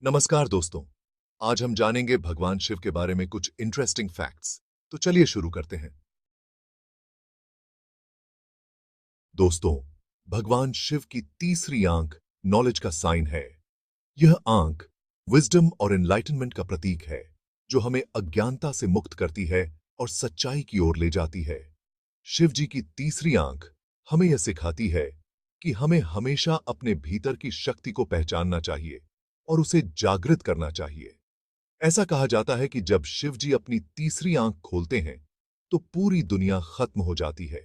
नमस्कार दोस्तों। आज हम जानेंगे भगवान शिव के बारे में कुछ इंटरेस्टिंग फैक्ट्स। तो चलिए शुरू करते हैं। दोस्तों, भगवान शिव की तीसरी आंख नॉलेज का साइन है। यह आंख विजडम और एनलाइटनमेंट का प्रतीक है, जो हमें अज्ञानता से मुक्त करती है और सच्चाई की ओर ले जाती है। शिव जी की तीसरी आंख हमें यह सिखाती है कि हमें हमेशा अपने भीतर की शक्ति को पहचानना चाहिए और उसे जागृत करना चाहिए। ऐसा कहा जाता है कि जब शिव जी अपनी तीसरी आंख खोलते हैं तो पूरी दुनिया खत्म हो जाती है।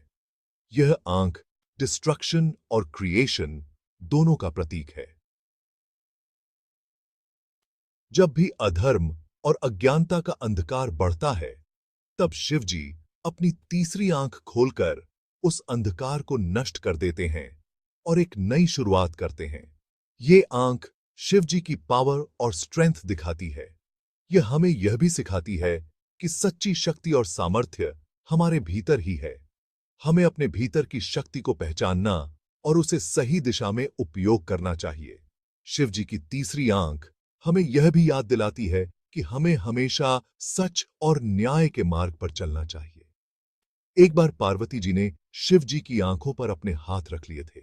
यह आंख डिस्ट्रक्शन और क्रिएशन दोनों का प्रतीक है। जब भी अधर्म और अज्ञानता का अंधकार बढ़ता है, तब शिव जी अपनी तीसरी आंख खोलकर उस अंधकार को नष्ट कर देते हैं और एक नई शुरुआत करते हैं। ये आंख शिव जी की पावर और स्ट्रेंथ दिखाती है। यह हमें यह भी सिखाती है कि सच्ची शक्ति और सामर्थ्य हमारे भीतर ही है। हमें अपने भीतर की शक्ति को पहचानना और उसे सही दिशा में उपयोग करना चाहिए। शिव जी की तीसरी आंख हमें यह भी याद दिलाती है कि हमें हमेशा सच और न्याय के मार्ग पर चलना चाहिए। एक बार पार्वती जी ने शिव जी की आंखों पर अपने हाथ रख लिए थे,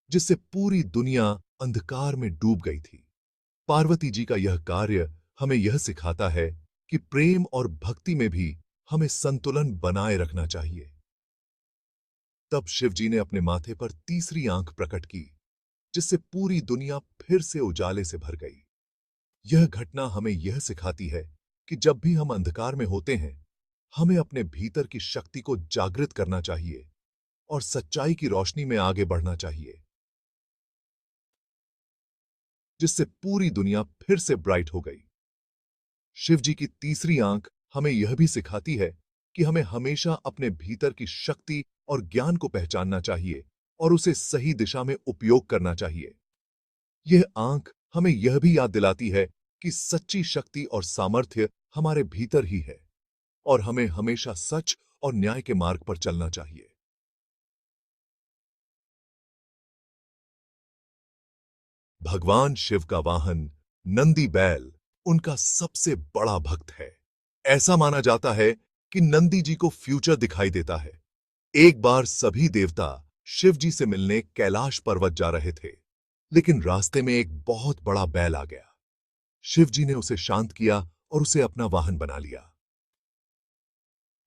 जिससे पूरी दुनिया अंधकार में डूब गई थी। पार्वती जी का यह कार्य हमें यह सिखाता है कि प्रेम और भक्ति में भी हमें संतुलन बनाए रखना चाहिए। तब शिव जी ने अपने माथे पर तीसरी आंख प्रकट की, जिससे पूरी दुनिया फिर से उजाले से भर गई। यह घटना हमें यह सिखाती है कि जब भी हम अंधकार में होते हैं, हमें अपने भीतर की शक्ति को जागृत करना चाहिए और सच्चाई की रोशनी में आगे बढ़ना चाहिए, जिससे पूरी दुनिया फिर से ब्राइट हो गई। शिव जी की तीसरी आंख हमें यह भी सिखाती है कि हमें हमेशा अपने भीतर की शक्ति और ज्ञान को पहचानना चाहिए और उसे सही दिशा में उपयोग करना चाहिए। यह आंख हमें यह भी याद दिलाती है कि सच्ची शक्ति और सामर्थ्य हमारे भीतर ही है और हमें हमेशा सच और न्याय के मार्ग पर चलना चाहिए। भगवान शिव का वाहन नंदी बैल उनका सबसे बड़ा भक्त है। ऐसा माना जाता है कि नंदी जी को फ्यूचर दिखाई देता है। एक बार सभी देवता शिव जी से मिलने कैलाश पर्वत जा रहे थे, लेकिन रास्ते में एक बहुत बड़ा बैल आ गया। शिव जी ने उसे शांत किया और उसे अपना वाहन बना लिया।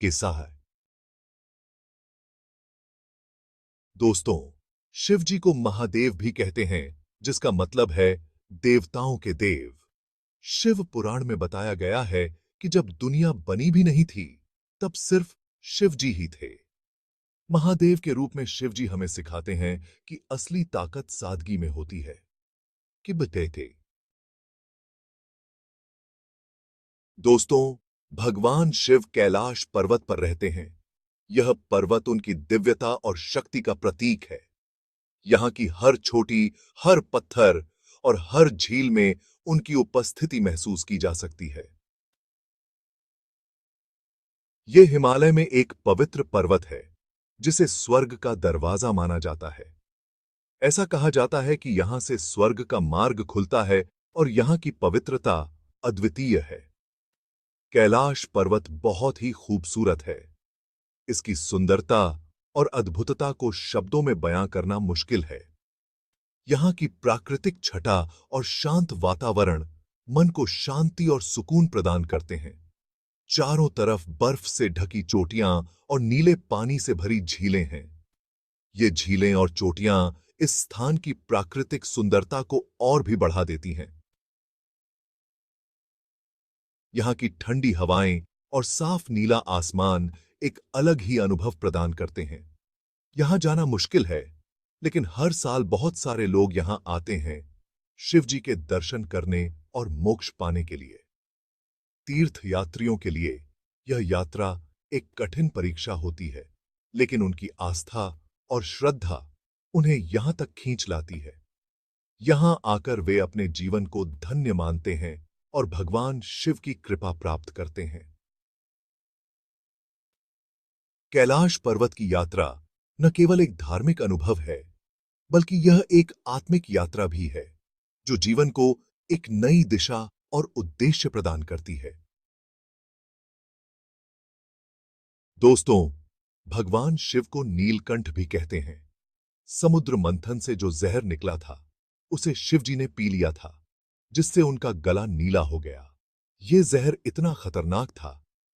किस्सा है। दोस्तों, शिव जी को महादेव भी कहते हैं, जिसका मतलब है देवताओं के देव। शिव पुराण में बताया गया है कि जब दुनिया बनी भी नहीं थी, तब सिर्फ शिव जी ही थे। महादेव के रूप में शिव जी हमें सिखाते हैं कि असली ताकत सादगी में होती है। कि बते थे। दोस्तों, भगवान शिव कैलाश पर्वत पर रहते हैं। यह पर्वत उनकी दिव्यता और शक्ति का प्रतीक है। यहाँ की हर छोटी, हर पत्थर और हर झील में उनकी उपस्थिति महसूस की जा सकती है। ये हिमालय में एक पवित्र पर्वत है, जिसे स्वर्ग का दरवाजा माना जाता है। ऐसा कहा जाता है कि यहां से स्वर्ग का मार्ग खुलता है और यहां की पवित्रता अद्वितीय है। कैलाश पर्वत बहुत ही खूबसूरत है। इसकी सुंदरता और अद्भुतता को शब्दों में बयां करना मुश्किल है। यहाँ की प्राकृतिक छटा और शांत वातावरण मन को शांति और सुकून प्रदान करते हैं। चारों तरफ बर्फ से ढकी चोटियां और नीले पानी से भरी झीलें हैं। ये झीलें और चोटियां इस स्थान की प्राकृतिक सुंदरता को और भी बढ़ा देती हैं। यहाँ की ठंडी हवाएं और साफ नीला आसमान एक अलग ही अनुभव प्रदान करते हैं। यहाँ जाना मुश्किल है, लेकिन हर साल बहुत सारे लोग यहाँ आते हैं, शिव जी के दर्शन करने और मोक्ष पाने के लिए। तीर्थ यात्रियों के लिए यह यात्रा एक कठिन परीक्षा होती है, लेकिन उनकी आस्था और श्रद्धा उन्हें यहां तक खींच लाती है। यहां आकर वे अपने जीवन को धन्य मानते हैं और भगवान शिव की कृपा प्राप्त करते हैं। कैलाश पर्वत की यात्रा न केवल एक धार्मिक अनुभव है, बल्कि यह एक आत्मिक यात्रा भी है, जो जीवन को एक नई दिशा और उद्देश्य प्रदान करती है। दोस्तों, भगवान शिव को नीलकंठ भी कहते हैं। समुद्र मंथन से जो जहर निकला था, उसे शिव जी ने पी लिया था, जिससे उनका गला नीला हो गया। यह जहर इतना खतरनाक था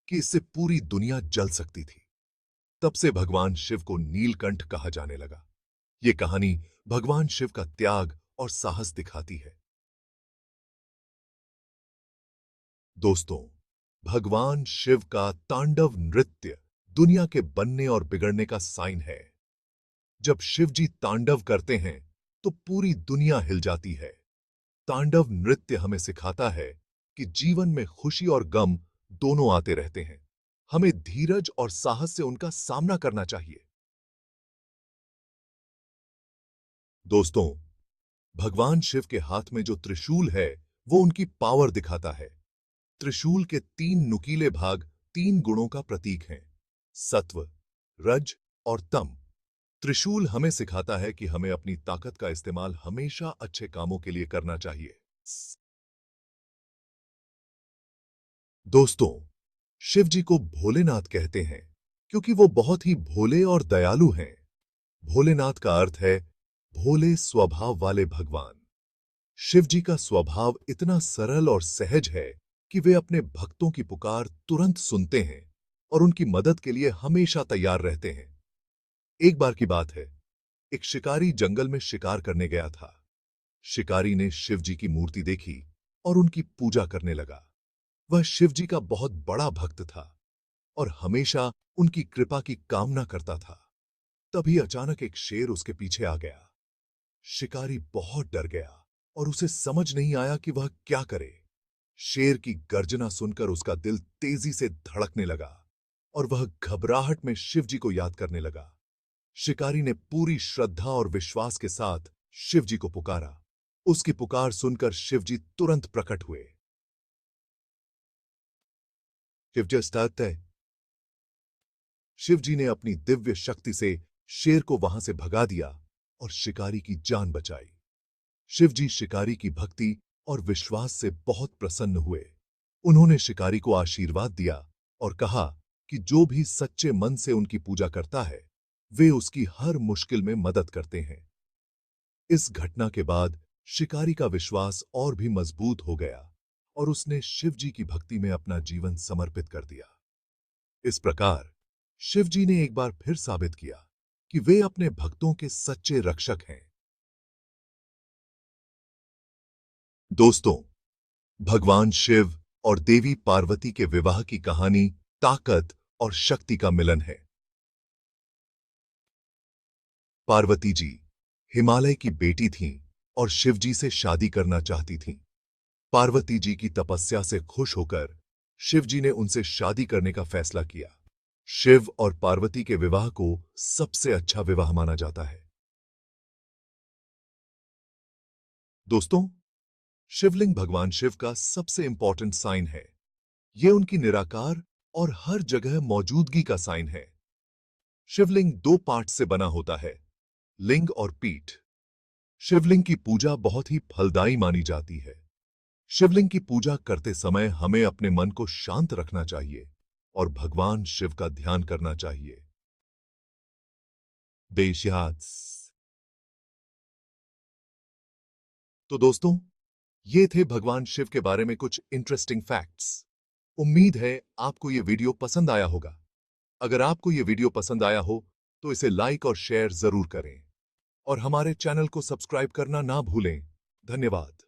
कि इससे पूरी दुनिया जल सकती थी। तब से भगवान शिव को नीलकंठ कहा जाने लगा। यह कहानी भगवान शिव का त्याग और साहस दिखाती है। दोस्तों, भगवान शिव का तांडव नृत्य दुनिया के बनने और बिगड़ने का साइन है। जब शिव जी तांडव करते हैं तो पूरी दुनिया हिल जाती है। तांडव नृत्य हमें सिखाता है कि जीवन में खुशी और गम दोनों आते रहते हैं। हमें धीरज और साहस से उनका सामना करना चाहिए। दोस्तों, भगवान शिव के हाथ में जो त्रिशूल है, वो उनकी पावर दिखाता है। त्रिशूल के 3 नुकीले भाग 3 गुणों का प्रतीक हैं: सत्व, रज और तम। त्रिशूल हमें सिखाता है कि हमें अपनी ताकत का इस्तेमाल हमेशा अच्छे कामों के लिए करना चाहिए। दोस्तों, शिव जी को भोलेनाथ कहते हैं क्योंकि वो बहुत ही भोले और दयालु हैं। भोलेनाथ का अर्थ है भोले स्वभाव वाले भगवान। शिव जी का स्वभाव इतना सरल और सहज है कि वे अपने भक्तों की पुकार तुरंत सुनते हैं और उनकी मदद के लिए हमेशा तैयार रहते हैं। एक बार की बात है, एक शिकारी जंगल में शिकार करने गया था। शिकारी ने शिव जी की मूर्ति देखी और उनकी पूजा करने लगा। वह शिव जी का बहुत बड़ा भक्त था और हमेशा उनकी कृपा की कामना करता था। तभी अचानक एक शेर उसके पीछे आ गया। शिकारी बहुत डर गया और उसे समझ नहीं आया कि वह क्या करे। शेर की गर्जना सुनकर उसका दिल तेजी से धड़कने लगा और वह घबराहट में शिव जी को याद करने लगा। शिकारी ने पूरी श्रद्धा और विश्वास के साथ शिव जी को पुकारा। उसकी पुकार सुनकर शिव जी तुरंत प्रकट हुए। शिव जी स्टार्ट है। शिव जी ने अपनी दिव्य शक्ति से शेर को वहां से भगा दिया और शिकारी की जान बचाई। शिव जी शिकारी की भक्ति और विश्वास से बहुत प्रसन्न हुए। उन्होंने शिकारी को आशीर्वाद दिया और कहा कि जो भी सच्चे मन से उनकी पूजा करता है, वे उसकी हर मुश्किल में मदद करते हैं। इस घटना के बाद शिकारी का विश्वास और भी मजबूत हो गया और उसने शिव जी की भक्ति में अपना जीवन समर्पित कर दिया। इस प्रकार शिव जी ने एक बार फिर साबित किया कि वे अपने भक्तों के सच्चे रक्षक हैं। दोस्तों, भगवान शिव और देवी पार्वती के विवाह की कहानी ताकत और शक्ति का मिलन है। पार्वती जी हिमालय की बेटी थीं और शिव जी से शादी करना चाहती थीं। पार्वती जी की तपस्या से खुश होकर शिव जी ने उनसे शादी करने का फैसला किया। शिव और पार्वती के विवाह को सबसे अच्छा विवाह माना जाता है। दोस्तों, शिवलिंग भगवान शिव का सबसे इंपॉर्टेंट साइन है। यह उनकी निराकार और हर जगह मौजूदगी का साइन है। शिवलिंग 2 पार्ट से बना होता है, लिंग और पीठ। शिवलिंग की पूजा बहुत ही फलदायी मानी जाती है। शिवलिंग की पूजा करते समय हमें अपने मन को शांत रखना चाहिए और भगवान शिव का ध्यान करना चाहिए। देशयात्स। तो दोस्तों, ये थे भगवान शिव के बारे में कुछ इंटरेस्टिंग फैक्ट्स। उम्मीद है आपको ये वीडियो पसंद आया होगा। अगर आपको ये वीडियो पसंद आया हो तो इसे लाइक और शेयर जरूर करें और हमारे चैनल को सब्सक्राइब करना ना भूलें। धन्यवाद।